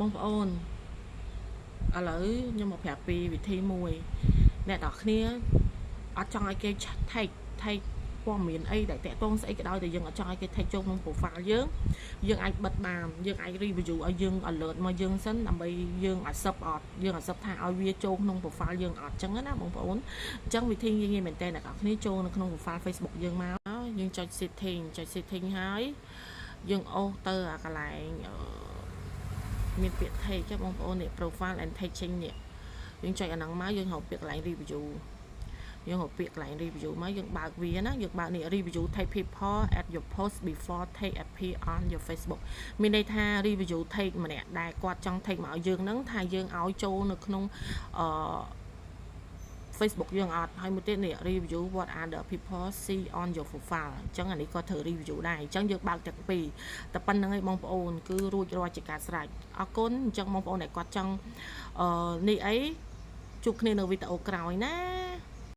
បងប្អូនឥឡូវខ្ញុំមកប្រាប់ពីវិធីមួយអ្នកនរគ្នាអត់ចង់ឲ្យគេថេកព័ត៌មានអីដែលតាក់ទងស្អីក៏ដោយតែយើងអត់ចង់ឲ្យគេថេកចូលក្នុង profile យើងអាចបិទបានយើងអាច review ឲ្យយើង alert មកយើងសិនដើម្បីយើងអាចសឹបអត់យើងអាចសឹបថាឲ្យវាចូលក្នុង profile យើងអត់ចឹងណាបងប្អូនអញ្ចឹងវិធីងាយៗមែនតើអ្នកនរគ្នាចូលនៅក្នុង profile Facebook យើងមកយើងចុច setting ហើយយើងអូសទៅអាកន្លែងមានពាក្យ tag ចាបងប្អូននេះ profile and tagging នេះយើងចុចអាហ្នឹងមកយើងរកពាក្យកន្លែង review យើងរកពាក្យកន្លែង review មកយើងបើកវាណាយើងបើកនេះ review tag people at your post before tag appear on your Facebook មានន័យថា review tag ម្នាក់ដែលគាត់ចង់ tag មកឲ្យយើងហ្នឹងថាយើងឲ្យចូលនៅក្នុងFacebook យើងអត់ហើយមួយទៀតនេះ review what other people see on your profile អញ្ចឹងអានេះក៏ធ្វើ review ដែរអញ្ចឹងយើងបើកទាំងពីរតែប៉ុណ្្នឹងឯងបងប្អូនគឺរួចរាល់ជាការស្រេចអរគុណអញ្ចឹងបងប្អូនដែលគាត់ចង់នេះអីជួបគ្នានៅវីដេអូក្រោយណា